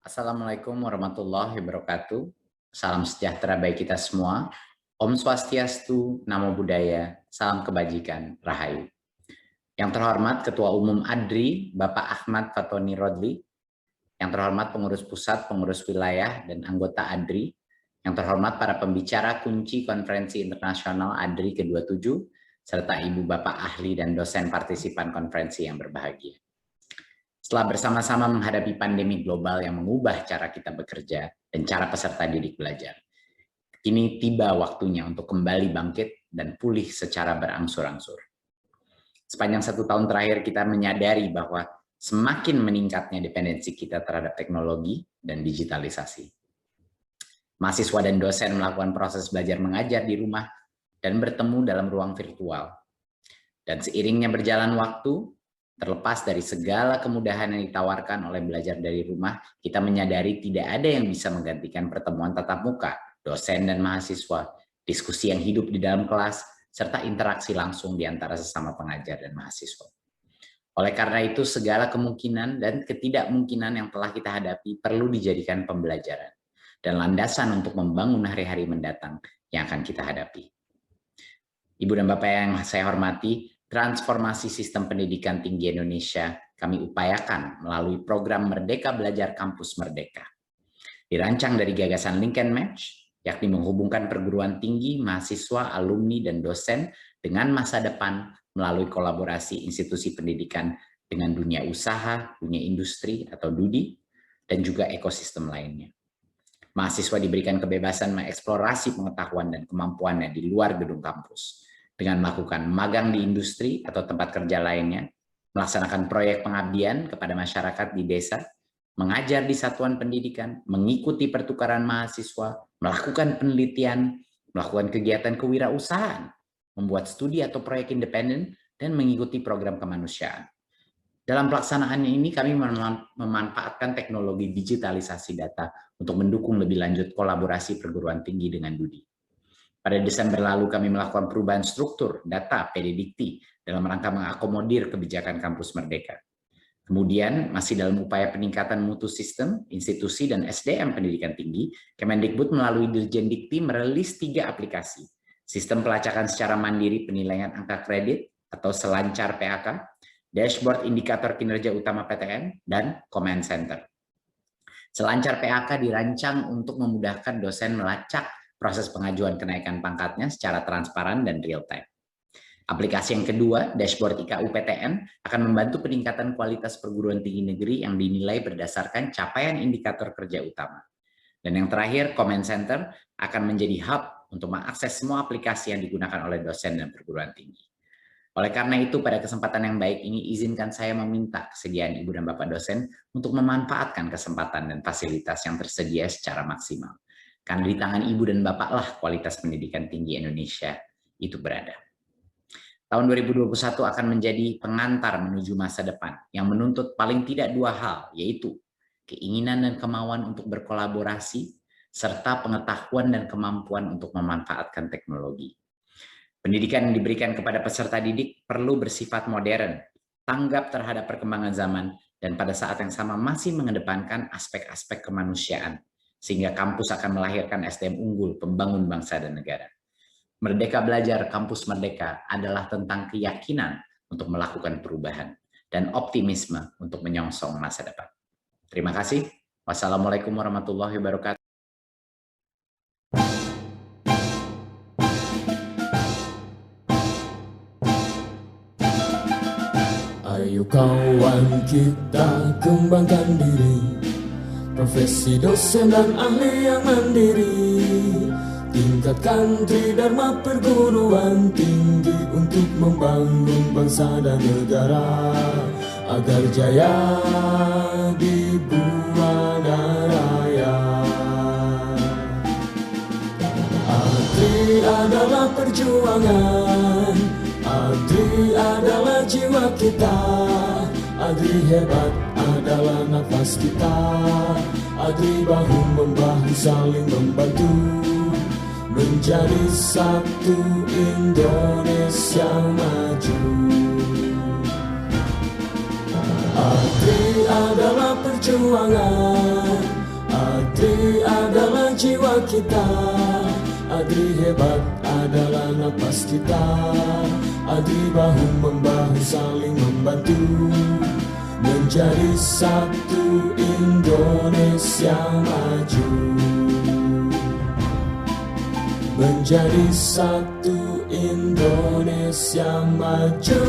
Assalamualaikum warahmatullahi wabarakatuh. Salam sejahtera bagi kita semua. Om Swastiastu, Namo Buddhaya, salam kebajikan, Rahayu. Yang terhormat Ketua Umum ADRI, Bapak Ahmad Fatoni Rodli. Yang terhormat pengurus pusat, pengurus wilayah, dan anggota ADRI. Yang terhormat para pembicara kunci Konferensi Internasional ADRI ke-27, serta Ibu Bapak ahli dan dosen partisipan konferensi yang berbahagia. Setelah bersama-sama menghadapi pandemi global yang mengubah cara kita bekerja dan cara peserta didik belajar, kini tiba waktunya untuk kembali bangkit dan pulih secara berangsur-angsur. Sepanjang 1 tahun terakhir kita menyadari bahwa semakin meningkatnya dependensi kita terhadap teknologi dan digitalisasi. Mahasiswa dan dosen melakukan proses belajar mengajar di rumah dan bertemu dalam ruang virtual. Dan seiringnya berjalan waktu, terlepas dari segala kemudahan yang ditawarkan oleh belajar dari rumah, kita menyadari tidak ada yang bisa menggantikan pertemuan tatap muka, dosen dan mahasiswa, diskusi yang hidup di dalam kelas, serta interaksi langsung di antara sesama pengajar dan mahasiswa. Oleh karena itu, segala kemungkinan dan ketidakmungkinan yang telah kita hadapi perlu dijadikan pembelajaran dan landasan untuk membangun hari-hari mendatang yang akan kita hadapi. Ibu dan Bapak yang saya hormati, transformasi sistem pendidikan tinggi Indonesia kami upayakan melalui program Merdeka Belajar Kampus Merdeka. Dirancang dari gagasan link and match, yakni menghubungkan perguruan tinggi, mahasiswa, alumni, dan dosen dengan masa depan melalui kolaborasi institusi pendidikan dengan dunia usaha, dunia industri atau DUDI, dan juga ekosistem lainnya. Mahasiswa diberikan kebebasan mengeksplorasi pengetahuan dan kemampuannya di luar gedung kampus, dengan melakukan magang di industri atau tempat kerja lainnya, melaksanakan proyek pengabdian kepada masyarakat di desa, mengajar di satuan pendidikan, mengikuti pertukaran mahasiswa, melakukan penelitian, melakukan kegiatan kewirausahaan, membuat studi atau proyek independen, dan mengikuti program kemanusiaan. Dalam pelaksanaannya ini kami memanfaatkan teknologi digitalisasi data untuk mendukung lebih lanjut kolaborasi perguruan tinggi dengan DUDI. Pada Desember lalu kami melakukan perubahan struktur data PDDikti dalam rangka mengakomodir kebijakan Kampus Merdeka. Kemudian, masih dalam upaya peningkatan mutu sistem, institusi, dan SDM pendidikan tinggi, Kemendikbud melalui Dirjen Dikti merilis 3 aplikasi. Sistem pelacakan secara mandiri penilaian angka kredit atau Selancar PAK, Dashboard Indikator Kinerja Utama PTN, dan Command Center. Selancar PAK dirancang untuk memudahkan dosen melacak proses pengajuan kenaikan pangkatnya secara transparan dan real time. Aplikasi yang kedua, Dashboard IKU PTN, akan membantu peningkatan kualitas perguruan tinggi negeri yang dinilai berdasarkan capaian indikator kerja utama. Dan yang terakhir, Command Center akan menjadi hub untuk mengakses semua aplikasi yang digunakan oleh dosen dan perguruan tinggi. Oleh karena itu, pada kesempatan yang baik ini, izinkan saya meminta kesediaan Ibu dan Bapak dosen untuk memanfaatkan kesempatan dan fasilitas yang tersedia secara maksimal. Karena di tangan Ibu dan Bapak lah kualitas pendidikan tinggi Indonesia itu berada. Tahun 2021 akan menjadi pengantar menuju masa depan yang menuntut paling tidak 2 hal, yaitu keinginan dan kemauan untuk berkolaborasi, serta pengetahuan dan kemampuan untuk memanfaatkan teknologi. Pendidikan yang diberikan kepada peserta didik perlu bersifat modern, tanggap terhadap perkembangan zaman, dan pada saat yang sama masih mengedepankan aspek-aspek kemanusiaan, sehingga kampus akan melahirkan SDM unggul, pembangun bangsa dan negara. Merdeka Belajar Kampus Merdeka adalah tentang keyakinan untuk melakukan perubahan dan optimisme untuk menyongsong masa depan. Terima kasih. Wassalamualaikum warahmatullahi wabarakatuh. Ayo kawan kita kembangkan diri, profesi dosen dan ahli yang mandiri. Tingkatkan tridharma perguruan tinggi untuk membangun bangsa dan negara, agar jaya di buana raya. ADRI adalah perjuangan, ADRI adalah jiwa kita, ADRI hebat adalah nafas kita, ADRI bahu-membahu saling membantu, menjadi satu Indonesia maju. ADRI adalah perjuangan, ADRI adalah jiwa kita, ADRI hebat adalah napas kita, ADRI bahu-membahu saling membantu, menjadi satu Indonesia maju, menjadi satu Indonesia maju.